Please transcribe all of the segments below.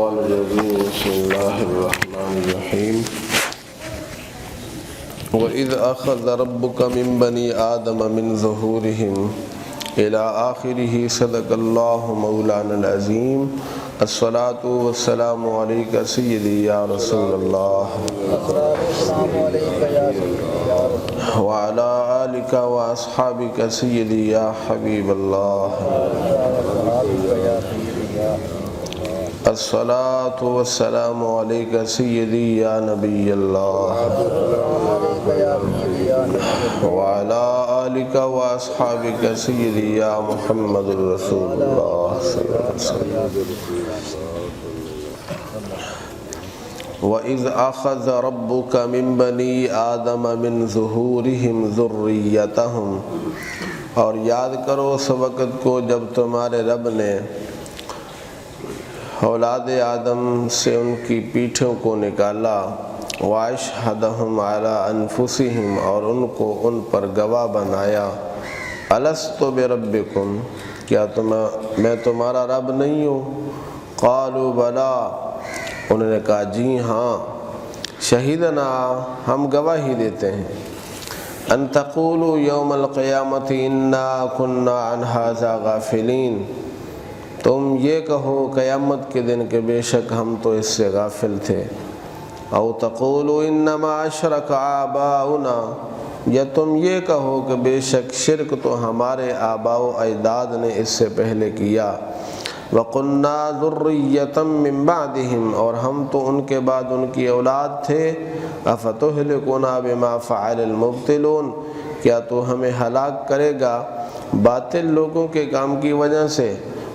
الشيطان الرجيم بسم الله الرحمن الرحيم وإذ أخذ ربك من بني آدم من ظهورهم إلى آخره صدق الله مولانا العظيم الصلاة والسلام عليك سيدي يا رسول الله وعلى آلك وأصحابك سيدي يا حبيب الله الصلاة والسلام عليك سيدي يا نبي الله وعلى آلك وأصحابك سيدي يا محمد رسول الله صلى الله عليه وسلم وَإِذْ أَخَذَ رَبُّكَ مِنْ بَنِي آدَمَ مِنْ ظُهُورِهِمْ ذُرِّيَّتَهُمْ، اور یاد کرو اس وقت کو جب تمہارے رب نے اولاد آدم سے ان کی پیٹھوں کو نکالا، وَأَشْهَدَهُمْ عَلَىٰ أَنفُسِهِمْ، اور ان کو ان پر گواہ بنایا، أَلَسْتُ بِرَبِّكُمْ، کیا میں تمہارا رب نہیں ہوں؟ قَالُوا بَلَىٰ، انہوں نے کہا جی ہاں، شہیدنا، ہم گواہی دیتے ہیں، ان تقولوا یوم القیامت انا کنا عن ھذا غافلین، تم یہ کہو قیامت کے دن کہ بے شک ہم تو اس سے غافل تھے، او تقولوا انما اشرک آباؤنا، یا تم یہ کہو کہ بے شک شرک تو ہمارے آباء و اجداد نے اس سے پہلے کیا، وَقُلْنَا ذُرِّيَّةً مِّن بَعْدِهِمْ، اور ہم تو ان کے بعد ان کی اولاد تھے، أَفَتُهْلِكُنَا بِمَا فَعَلَ الْمُبْطِلُونَ، کیا تو ہمیں ہلاک کرے گا باطل لوگوں کے کام کی وجہ سے،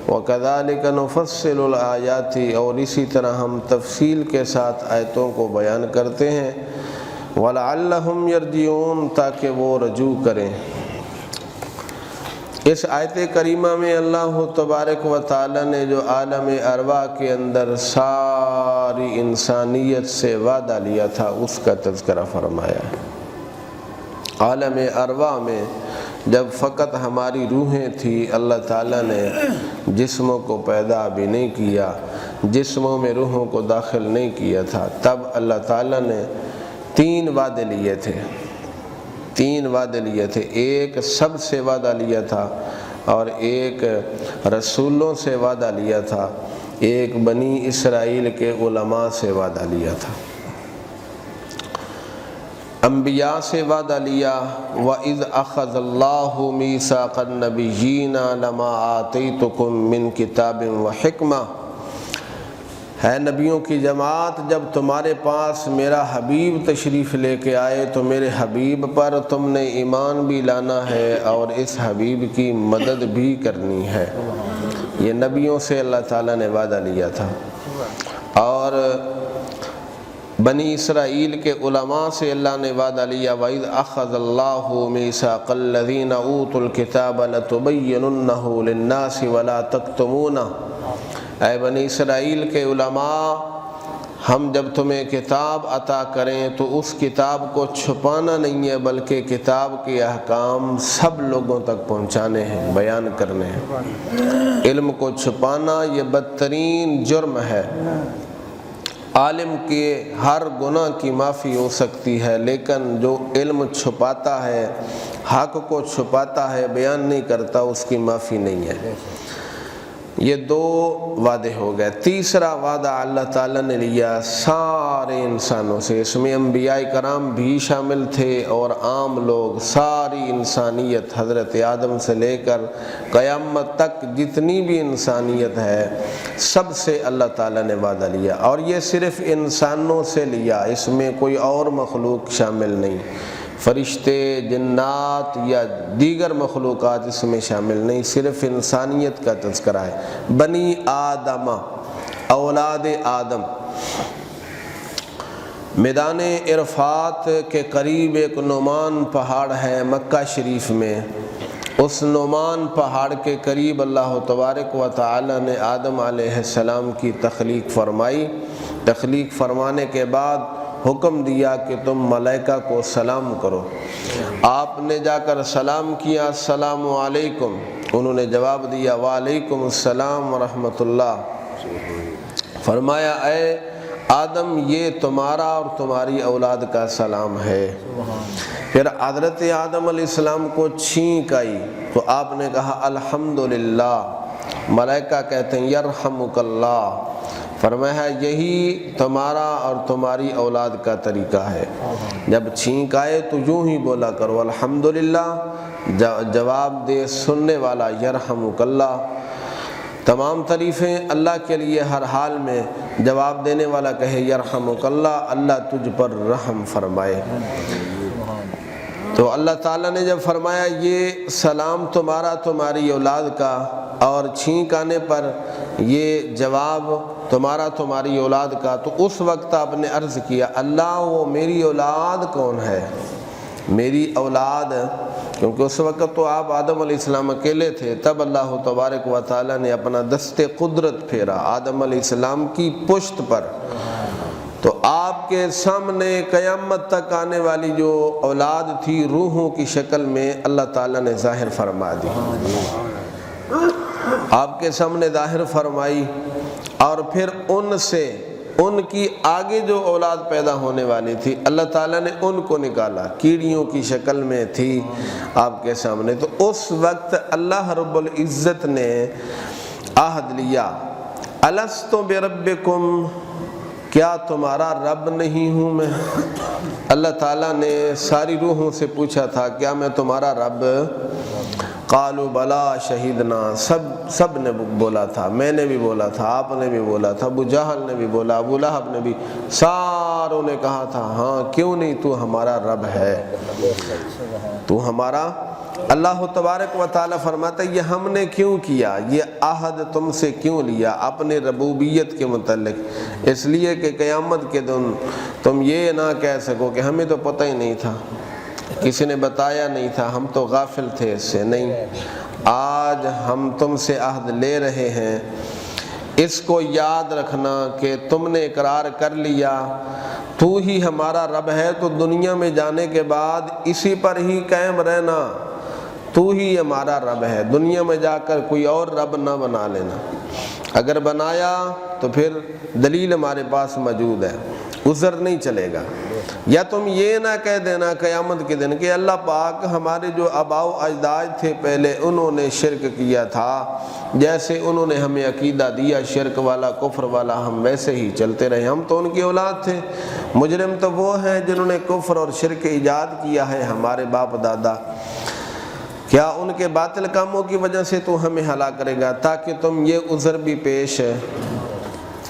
وَكَذَلِكَ نُفَصِّلُ الْآيَاتِ، اور اسی طرح ہم تفصیل کے ساتھ آیتوں کو بیان کرتے ہیں، وَلَعَلَّهُمْ يَرْجِعُونَ، تاکہ وہ رجوع کریں۔ اس آیت کریمہ میں اللہ تبارک و تعالی نے جو عالم ارواح کے اندر ساری انسانیت سے وعدہ لیا تھا اس کا تذکرہ فرمایا ہے۔ عالم ارواح میں جب فقط ہماری روحیں تھی، اللہ تعالیٰ نے جسموں کو پیدا بھی نہیں کیا، جسموں میں روحوں کو داخل نہیں کیا تھا، تب اللہ تعالیٰ نے تین وعدے لیے تھے، ایک سب سے وعدہ لیا تھا، اور ایک رسولوں سے وعدہ لیا تھا، ایک بنی اسرائیل کے علماء سے وعدہ لیا تھا۔ انبیاء سے وعدہ لیا، وَإِذْ أَخَذَ اللَّهُ مِيثَاقَ النَّبِيِّينَ لَمَا آتَيْتُكُم مِّن كِتَابٍ وَحِكْمَةٍ، ہے نبیوں کی جماعت، جب تمہارے پاس میرا حبیب تشریف لے کے آئے تو میرے حبیب پر تم نے ایمان بھی لانا ہے اور اس حبیب کی مدد بھی کرنی ہے۔ یہ نبیوں سے اللہ تعالیٰ نے وعدہ لیا تھا، اور بنی اسرائیل کے علماء سے اللہ نے وعدہ لیا، وَإِذْ أَخَذَ اللَّهُ مِيثَاقَ الَّذِينَ أُوتُوا الْكِتَابَ لَتُبَيِّنُنَّهُ لِلنَّاسِ وَلَا تَكْتُمُونَهُ، اے بنی اسرائیل کے علماء، ہم جب تمہیں کتاب عطا کریں تو اس کتاب کو چھپانا نہیں ہے، بلکہ کتاب کے احکام سب لوگوں تک پہنچانے ہیں، بیان کرنے ہیں۔ علم کو چھپانا یہ بدترین جرم ہے۔ عالم کے ہر گناہ کی معافی ہو سکتی ہے، لیکن جو علم چھپاتا ہے، حق کو چھپاتا ہے، بیان نہیں کرتا، اس کی معافی نہیں ہے۔ یہ دو وعدے ہو گئے۔ تیسرا وعدہ اللہ تعالیٰ نے لیا سارے انسانوں سے، اس میں انبیاء کرام بھی شامل تھے اور عام لوگ، ساری انسانیت، حضرت آدم سے لے کر قیامت تک جتنی بھی انسانیت ہے، سب سے اللہ تعالیٰ نے وعدہ لیا، اور یہ صرف انسانوں سے لیا، اس میں کوئی اور مخلوق شامل نہیں، فرشتے، جنات یا دیگر مخلوقات اس میں شامل نہیں، صرف انسانیت کا تذکرہ ہے۔ بنی آدم، اولاد آدم۔ میدان عرفات کے قریب ایک نعمان پہاڑ ہے مکہ شریف میں، اس نعمان پہاڑ کے قریب اللہ تبارک و تعالی نے آدم علیہ السلام کی تخلیق فرمائی۔ تخلیق فرمانے کے بعد حکم دیا کہ تم ملائکہ کو سلام کرو۔ آپ نے جا کر سلام کیا، السلام علیکم، انہوں نے جواب دیا وعلیکم السلام ورحمۃ اللہ۔ فرمایا اے آدم یہ تمہارا اور تمہاری اولاد کا سلام ہے۔ پھر حضرت آدم علیہ السلام کو چھینک آئی تو آپ نے کہا الحمدللہ۔ ملائکہ کہتے ہیں یرحمک اللہ۔ فرمایا یہی تمہارا اور تمہاری اولاد کا طریقہ ہے، جب چھینک آئے تو یوں ہی بولا کرو الحمدللہ، جواب دے سننے والا یرحمک اللہ۔ تمام تعریفیں اللہ کے لیے، ہر حال میں جواب دینے والا کہے یرحمک اللہ، اللہ تجھ پر رحم فرمائے۔ تو اللہ تعالیٰ نے جب فرمایا یہ سلام تمہارا تمہاری اولاد کا، اور چھینک آنے پر یہ جواب تمہارا تمہاری اولاد کا، تو اس وقت آپ نے عرض کیا اللہ وہ میری اولاد کون ہے؟ میری اولاد، کیونکہ اس وقت تو آپ آدم علیہ السلام اکیلے تھے۔ تب اللہ تبارک و تعالیٰ نے اپنا دست قدرت پھیرا آدم علیہ السلام کی پشت پر، تو آپ کے سامنے قیامت تک آنے والی جو اولاد تھی روحوں کی شکل میں اللہ تعالیٰ نے ظاہر فرما دی، آپ کے سامنے ظاہر فرمائی، اور پھر ان سے ان کی آگے جو اولاد پیدا ہونے والی تھی اللہ تعالیٰ نے ان کو نکالا، کیڑیوں کی شکل میں تھی آپ کے سامنے۔ تو اس وقت اللہ رب العزت نے عہد لیا الستُ بربکم، کیا تمہارا رب نہیں ہوں میں؟ اللہ تعالیٰ نے ساری روحوں سے پوچھا تھا کیا میں تمہارا رب؟ قالوا بلا شہیدنا، سب نے بولا تھا، میں نے بھی بولا تھا، آپ نے بھی بولا تھا، ابو جہل نے بھی بولا، ابو لہب نے بھی، ساروں نے کہا تھا ہاں کیوں نہیں، تو ہمارا رب ہے، تو ہمارا۔ اللہ تبارک و تعالیٰ فرماتا ہے یہ ہم نے کیوں کیا، یہ عہد تم سے کیوں لیا اپنے ربوبیت کے متعلق؟ اس لیے کہ قیامت کے دن تم یہ نہ کہہ سکو کہ ہمیں تو پتہ ہی نہیں تھا، کسی نے بتایا نہیں تھا، ہم تو غافل تھے اس سے۔ نہیں، آج ہم تم سے عہد لے رہے ہیں، اس کو یاد رکھنا کہ تم نے اقرار کر لیا تو ہی ہمارا رب ہے، تو دنیا میں جانے کے بعد اسی پر ہی قائم رہنا، تو ہی ہمارا رب ہے، دنیا میں جا کر کوئی اور رب نہ بنا لینا، اگر بنایا تو پھر دلیل ہمارے پاس موجود ہے، عذر نہیں چلے گا۔ یا تم یہ نہ کہہ دینا قیامت کے دن کہ اللہ پاک ہمارے جو آباء و اجداد تھے پہلے انہوں نے شرک کیا تھا، جیسے انہوں نے ہمیں عقیدہ دیا شرک والا کفر والا ہم ویسے ہی چلتے رہے، ہم تو ان کی اولاد تھے، مجرم تو وہ ہیں جنہوں نے کفر اور شرک ایجاد کیا ہے ہمارے باپ دادا، کیا ان کے باطل کاموں کی وجہ سے تو ہمیں ہلاک کرے گا؟ تاکہ تم یہ عذر بھی پیش ہے،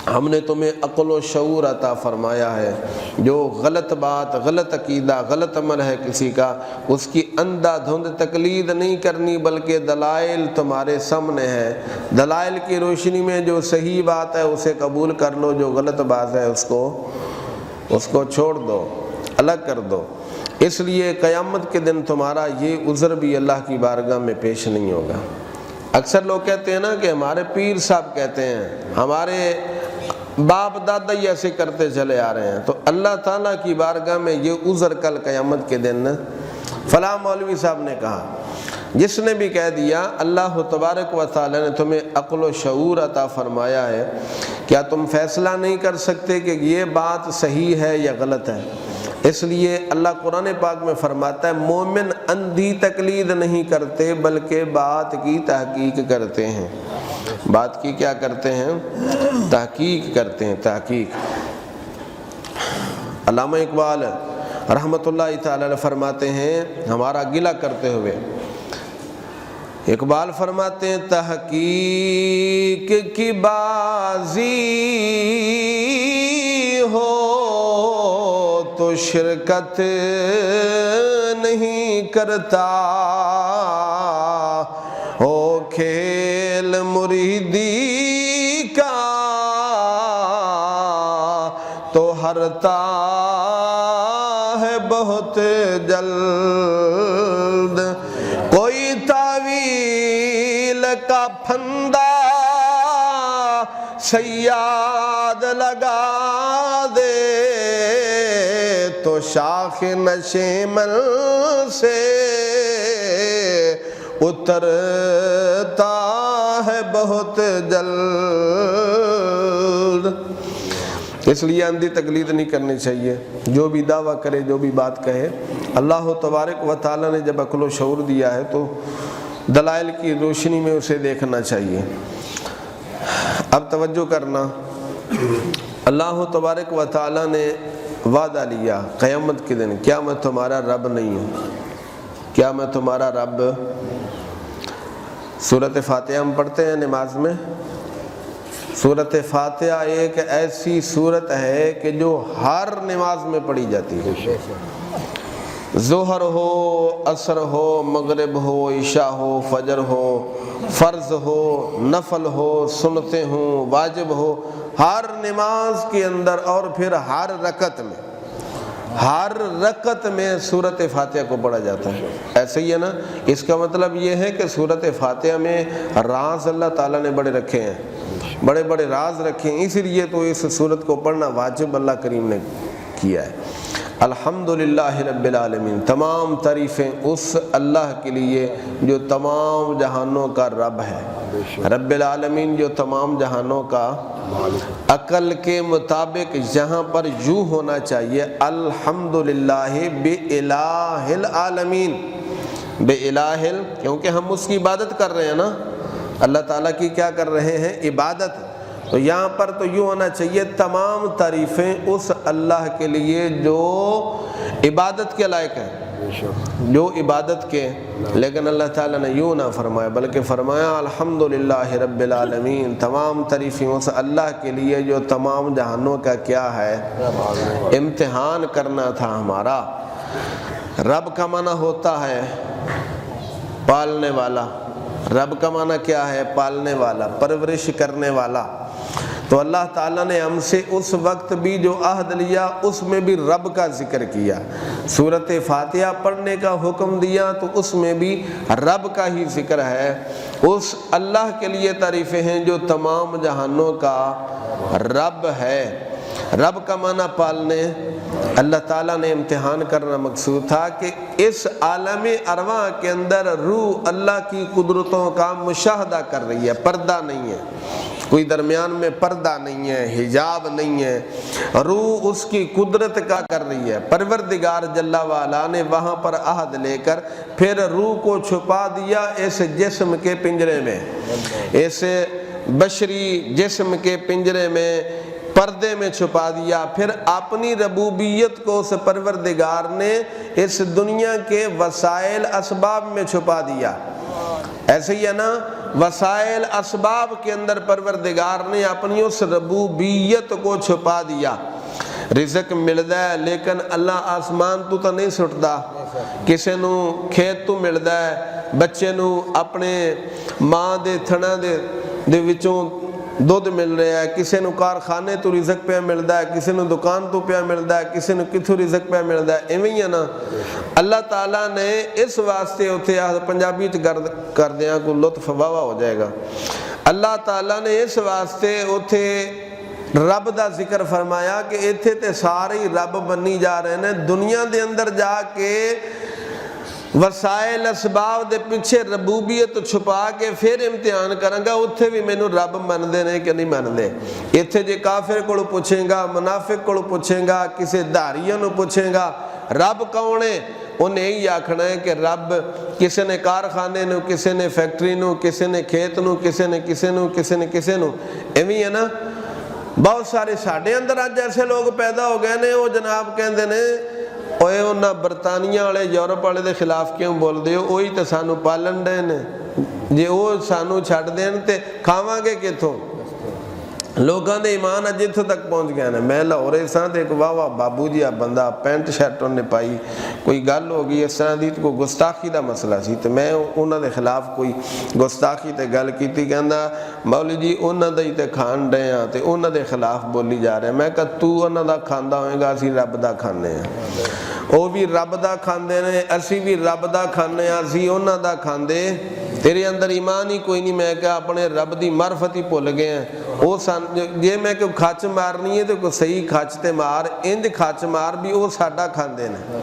ہم نے تمہیں عقل و شعور عطا فرمایا ہے، جو غلط بات، غلط عقیدہ، غلط عمل ہے کسی کا، اس کی اندھا دھند تقلید نہیں کرنی، بلکہ دلائل تمہارے سامنے ہے، دلائل کی روشنی میں جو صحیح بات ہے اسے قبول کر لو، جو غلط بات ہے اس کو چھوڑ دو، الگ کر دو۔ اس لیے قیامت کے دن تمہارا یہ عذر بھی اللہ کی بارگاہ میں پیش نہیں ہوگا۔ اکثر لوگ کہتے ہیں نا کہ ہمارے پیر صاحب کہتے ہیں، ہمارے باپ دادا ہی ایسے کرتے چلے آ رہے ہیں، تو اللہ تعالیٰ کی بارگاہ میں یہ عذر کل قیامت کے دن فلاں مولوی صاحب نے کہا، جس نے بھی کہہ دیا اللہ تبارک و تعالیٰ نے تمہیں عقل و شعور عطا فرمایا ہے، کیا تم فیصلہ نہیں کر سکتے کہ یہ بات صحیح ہے یا غلط ہے؟ اس لیے اللہ قرآن پاک میں فرماتا ہے مومن اندھی تقلید نہیں کرتے بلکہ بات کی تحقیق کرتے ہیں۔ بات کی کیا کرتے ہیں؟ تحقیق کرتے ہیں، تحقیق۔ علامہ اقبال رحمۃ اللہ تعالی علیہ فرماتے ہیں ہمارا گلہ کرتے ہوئے، اقبال فرماتے ہیں تحقیق کی بازی ہو تو شرکت نہیں کرتا، ہو کھیل مریدی کا تو ہرتا ہے بہت جلد، کوئی تعویل کا پھندا صیاد لگا دے تو شاخ نشیمن سے اترتا ہے بہت جلد۔ اس لیے اندھی تقلید نہیں کرنی چاہیے. جو بھی دعویٰ کرے، جو بھی بات کہے، اللہ تبارک و تعالیٰ نے جب عقل و شعور دیا ہے تو دلائل کی روشنی میں اسے دیکھنا چاہیے. اب توجہ کرنا، اللہ تبارک و تعالیٰ نے وعدہ لیا قیامت کے دن، کیا میں تمہارا رب نہیں ہوں؟ کیا میں تمہارا رب؟ سورۃ فاتحہ ہم پڑھتے ہیں نماز میں. سورۃ فاتحہ ایک ایسی سورت ہے کہ جو ہر نماز میں پڑھی جاتی ہے. ظہر ہو، عصر ہو، مغرب ہو، عشاء ہو، فجر ہو، فرض ہو، نفل ہو، سنتیں ہوں، واجب ہو، ہر نماز کے اندر اور پھر ہر رکعت میں سورۃ فاتحہ کو پڑھا جاتا ہے. ایسے ہی ہے نا. اس کا مطلب یہ ہے کہ سورۃ فاتحہ میں راز اللہ تعالیٰ نے بڑے رکھے ہیں، بڑے بڑے راز رکھے ہیں، اس لیے تو اس سورت کو پڑھنا واجب اللہ کریم نے کیا ہے. الحمدللہ رب العالمین، تمام تعریفیں اس اللہ کے لیے جو تمام جہانوں کا رب ہے. رب العالمین جو تمام جہانوں کا. عقل کے مطابق یہاں پر یوں ہونا چاہیے، الحمدللہ بِإِلَٰهِ العالمین. بِإِلَٰهِ، کیونکہ ہم اس کی عبادت کر رہے ہیں نا، اللہ تعالیٰ کی کیا کر رہے ہیں؟ عبادت. تو یہاں پر تو یوں ہونا چاہیے، تمام تعریفیں اس اللہ کے لیے جو عبادت کے لائق ہیں، جو عبادت کے. لیکن اللہ تعالیٰ نے یوں نہ فرمایا، بلکہ فرمایا الحمدللہ رب العالمین، تمام تعریفیں اس اللہ کے لیے جو تمام جہانوں کا کیا ہے؟ امتحان کرنا تھا ہمارا. رب کا معنی ہوتا ہے پالنے والا. رب کا معنی کیا ہے؟ پالنے والا، پرورش کرنے والا. تو اللہ تعالیٰ نے ہم سے اس وقت بھی جو عہد لیا اس میں بھی رب کا ذکر کیا. سورۃ فاتحہ پڑھنے کا حکم دیا تو اس میں بھی رب کا ہی ذکر ہے. اس اللہ کے لیے تعریفیں ہیں جو تمام جہانوں کا رب ہے. رب کا معنی پالنے. اللہ تعالیٰ نے امتحان کرنا مقصود تھا کہ اس عالم ارواح کے اندر روح اللہ کی قدرتوں کا مشاہدہ کر رہی ہے، پردہ نہیں ہے، کوئی درمیان میں پردہ نہیں ہے، حجاب نہیں ہے. روح اس کی قدرت کا کر رہی ہے. پروردگار جل وعلا نے وہاں پر عہد لے کر پھر روح کو چھپا دیا اس جسم کے پنجرے میں، اس بشری جسم کے پنجرے میں، پردے میں چھپا دیا. پھر اپنی ربوبیت کو اس پروردگار نے اس دنیا کے وسائل اسباب میں چھپا دیا. ایسے ہی ہے نا، وسائل اسباب کے اندر پروردگار نے اپنی اس ربوبیت کو چھپا دیا. رزق ملدا ہے لیکن اللہ آسمان تو نہیں سٹدا. کسے نو کھیت تو ملدا ہے، بچے نو اپنے ماں دے تھنا دے وچوں دودھ مل رہا ہے، کسی نو کارخانے تو رزق پہ ملتا ہے، کسی نو دکان تو پہ ملتا ہے، کسی نو کتھوں رزق پہ ملتا ہے. ایویں ہی ہے نا. اللہ تعالیٰ نے اس واسطے اتھے پنجابی کر دیا کو لطف واہ ہو جائے گا. اللہ تعالیٰ نے اس واسطے اتھے رب دا ذکر فرمایا کہ اتھے تے سارے ہی رب بنی جا رہے ہیں. دنیا دے اندر جا کے وسائل اسباب دے پیچھے ربوبیت چھپا کے پھر امتحان کریں گا اتھے بھی مینوں رب مندے نے کہ نہیں مندے. اتھے جے کافر کو پوچھیں گا، منافق کو پوچھیں گا، کسی دھاریوں نو پوچھیں گا رب کون ہے، انہیں یہی آکھنا ہے کہ رب کسی نے کارخانے نو، کسی نے فیکٹری نو، کسی نے کھیت نو، کسی نے کسی نو، کسی نے کسی نو. ایویں ہے نا. بہت سارے ساڈے اندر آج ایسے لوگ پیدا ہو گئے نے، وہ جناب کہندے نے اوے انہاں برطانیہ والے یورپ والے دے خلاف کیوں بول دے ہو، وہی تے سانو پالن دے نے، جے وہ سانو چھڈ دین تے کھاواں گے کتھوں. لوگاں دے ایمان اج اتھوں تک پہنچ گئے نے. میں لاہورے ساں تے ایک واہ بابو جی بندہ پینٹ شرٹ انہیں پائی، کوئی گل ہو گئی اس طرح دی، کوئی گستاخی دا مسئلہ سی تے میں انہاں دے خلاف کوئی گستاخی تے گل کیتی، کہندا مولوی جی انہاں دا ہی تے کھان ڈے ہاں تے انہاں دے خلاف بولی جا رہے ہیں. میں کہا تو انہاں دا کھاندا ہوئے گا، اسی رب دا کھانے ہیں. وہ بھی رب دا کھاندے نے، اسی بھی رب دا کھانے ہیں، اسی انہاں دا کھاندے. تیرے اندر ایمان ہی کوئی نہیں. میں کہا اپنے رب دی معرفت ہی بھول گئے ہیں. وہ جے میں کہ کھچ مارنی ہے تو کوئی صحیح کھچ تے مار، انج کھچ مار بھی وہ ساڈا کھاندے نے.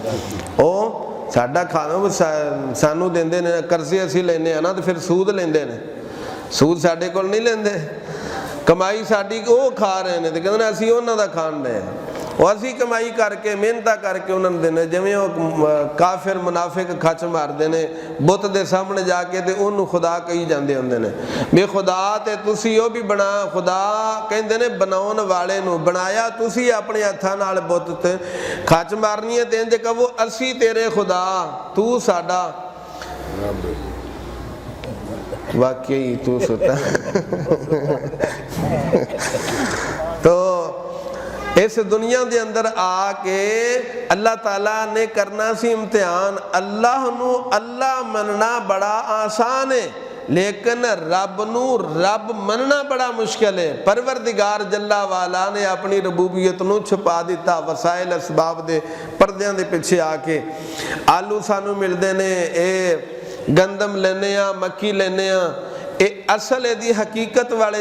وہ ساڈا کھانا سانو دیندے نے، قرضے اسی لینے ہیں نا تو پھر سود لیندے نے. سود ساڈے کول نہیں لیندے. کمائی ساڈی وہ کھا رہے ہیں تے کہندے اسی انہاں دا کھان رہے ہیں، وہ اسی کمائی کر کے محنتاں کر کے انہاں نوں دینے، جویں وہ کافر منافق کھچ ماردے نے بت دے سامنے جا کے تے انہوں خدا کہی جاندے ہوندے نے بے خدا تے تسی او بھی بنا، خدا کہندے نے بناون والے نو بنایا تسی اپنے ہتھاں نال بت تے کھچ مارنی ہے تے انج کہو اسی تیرے خدا تو ساڈا واقعی تو ستا تو اس دنیا دے اندر آ کے اللہ تعالیٰ نے کرنا سی امتحان، اللہ نو اللہ مننا بڑا آسان ہے لیکن رب نو رب مننا بڑا مشکل ہے۔ پروردگار جلا والا نے اپنی ربوبیت نو چھپا دیتا وسائل اسباب دے پردیاں دے پیچھے آ کے، آلو سانو ملدے نے، اے گندم لینے ہاں، مکی لینے ہاں، اے اصل دی حقیقت والے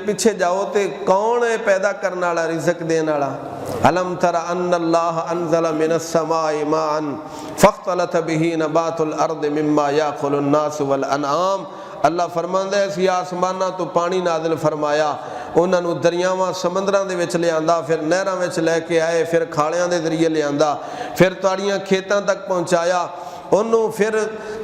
پیچھے جاؤ تے کون ہے پیدا کرنے والا رزق دین والا؟ الم تر ان اللہ انزل من السماء ماء فاختلط به نبات الارض مما یاکل الناس والانعام، اللہ فرماندا ہے اسی آسماناں تو پانی نازل فرمایا، انہاں نوں دریاواں سمندراں دے وچ لے آندا، پھر نہراں وچ لے کے آئے، پھر کھاڑیاں دے ذریعے لے آندا، پھر تاڑیاں کھیتاں تک پہنچایا، انہوں پھر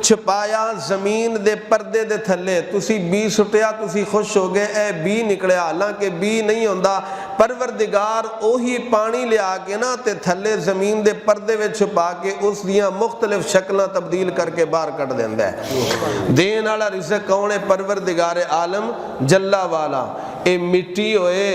چھپایا زمین دے پردے دے تھلے، تسی بی سٹیا تسی خوش ہو گئے اے بی نکلیا، حالانکہ بی نہیں ہوندا، پروردگار اوہی پانی لے آکے نا تے تھلے زمین دے پردے وچ چھپا کے اس دیاں مختلف شکلیں تبدیل کر کے باہر کٹ دیندا ہے۔ دین والا رزق کون ہے؟ پروردگار عالم جلا والا۔ اے مٹی ہوئے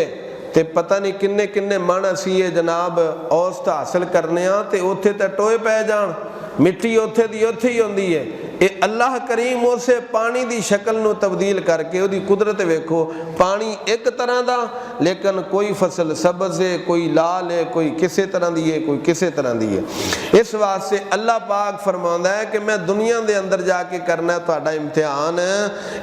تے پتہ نہیں کنے کنے من اسی جناب اوسط حاصل کرنے ہاں تے اوتھے تے ٹوئے پہ جان، مٹی اوتھے دی اوتھے ہی ہوندی ہے، اے اللہ کریم اسے پانی دی شکل نو تبدیل کر کے دی قدرت ویکھو، پانی ایک طرح دا لیکن کوئی فصل سبز ہے، کوئی لال ہے، کوئی کسے طرح دی ہے، کوئی کسے طرح دی ہے۔ اس واسطے اللہ پاک فرماندا ہے کہ میں دنیا دے اندر جا کے کرنا ہے تہاڈا امتحان،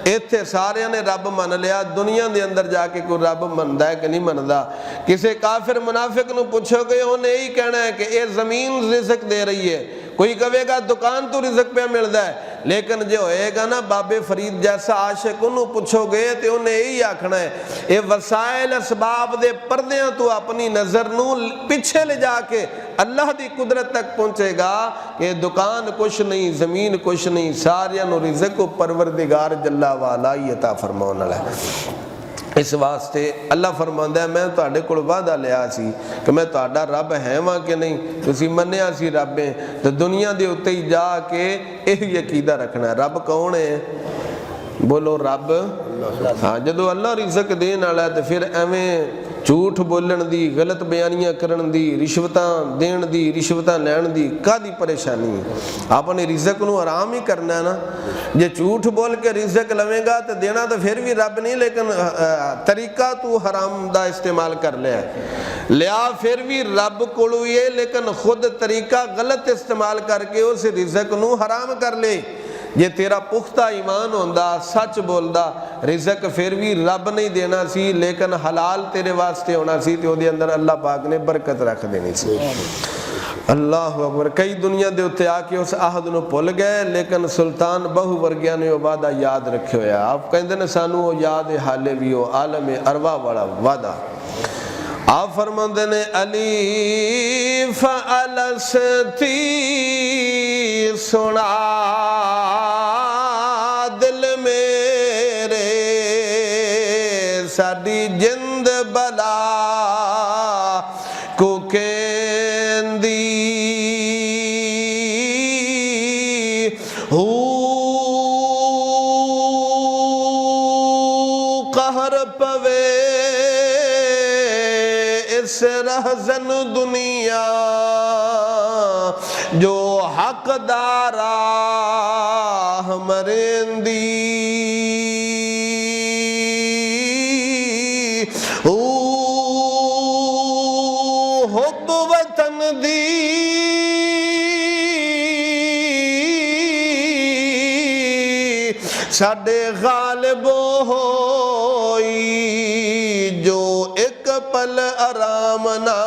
ایتھے سارے نے رب من لیا، دنیا دے اندر جا کے کوئی رب مندا ہے کہ نہیں مندا؟ کسے کافر منافق نو پوچھو گے انہیں یہی کہنا ہے کہ اے زمین رزق دے رہی ہے، کوئی کہے گا دکان تو رزق پہ ملتا ہے، لیکن جو ہوئے گا نا بابے فرید جیسا عاشق انہوں پوچھو گے تو انہیں یہی آکھنا ہے اے وسائل اسباب دے پردیاں تو اپنی نظر نو پیچھے لے جا کے اللہ دی قدرت تک پہنچے گا کہ دکان کچھ نہیں، زمین کچھ نہیں، ساریاں نو رزق پروردگار جلا والا ہی عطا فرماؤن والا ہے۔ اس واسطے اللہ فرماندا ہے میں تہاڈے کول وعدہ لیا سی کہ میں تہاڈا رب ہے واں کہ نہیں، تسی منیا سی رب ہے تو دنیا دے اوتے ہی جا کے یہ عقیدہ رکھنا ہے رب کون ہے؟ بولو رب، ہاں جدو اللہ رزق دین والا ہے تو پھر ایویں جھوٹ بولن دی، غلط بیانیاں کرن دی، رشوتاں دین دی، رشوتاں لین دی کادی پریشانی ہے؟ اپنے رزق نو آرام ہی کرنا ہے نا، جے جھوٹ بول کے رزق لویں گا تو دینا تو پھر بھی رب نہیں، لیکن طریقہ تو حرام دا استعمال کر لیا پھر بھی رب کولو ہی ہے، لیکن خود طریقہ غلط استعمال کر کے اس رزق نو حرام کر لے۔ یہ تیرا پختہ ایمان ہوندا، سچ بولدا، رزق پھر بھی رب نہیں دینا سی لیکن حلال تیرے واسطے ہونا سی تو دے اندر اللہ پاک نے برکت رکھ دینی سی۔ اللہ اکبر۔ کئی دنیا دے اتے آ کے اس عہد نو بھول گئے لیکن سلطان بہو ورگیاں نے وہ وعدہ یاد رکھے ہویا، آپ کہندے نے سانو وہ یاد حالے بھی ہو، عالم ارواح والا وعدہ۔ آپ فرماندے نے الیف الستی سنا دل میرے ساڈی جند بلا کو کہندی ہو قہر پوے اس رہزن دنیا جو حق دارا ہمرندی حب وطن دی ساڈے غالب ہوئی جو ایک پل آرام نہ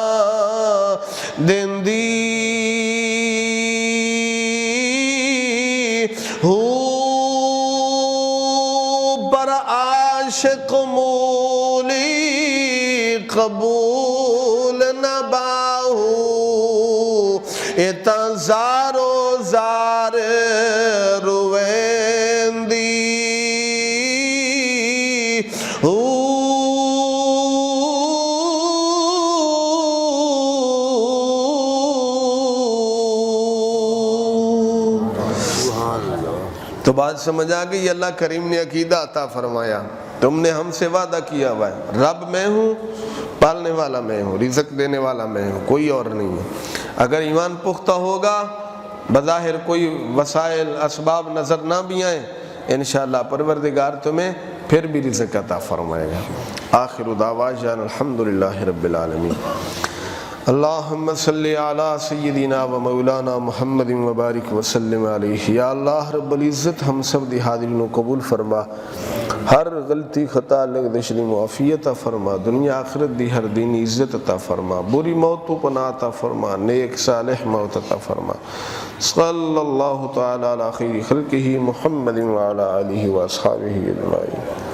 دیندی ہو پر عاشق مولی قبول نہ باہو اتا زارو زار رویندی تو بات سمجھ آ گئی. اللہ کریم نے عقیدہ عطا فرمایا. تم نے ہم سے وعدہ کیا ہوا ہے رب میں ہوں, پالنے والا میں ہوں, رزق دینے والا میں ہوں, کوئی اور نہیں ہے. اگر ایمان پختہ ہوگا, بظاہر کوئی وسائل اسباب نظر نہ بھی آئیں, انشاءاللہ پروردگار تمہیں پھر بھی رزق عطا فرمائے گا. آخر دعوانا الحمدللہ رب العالمین. اللہم صلی علی سیدنا و مولانا محمد و بارک وسلم علیہ. یا اللہ رب العزت ہم سب دی حاضرین قبول فرما, ہر غلطی خطا لگ دشری معافیت فرما, دنیا آخرت دی ہر دینی عزت عطا فرما, بری موت تو پناہ عطا فرما, نیک صالح موت عطا فرما. صلی اللہ تعالی علی خیر خلقہ محمد و علی آلہ و اصحابہ اجمعین.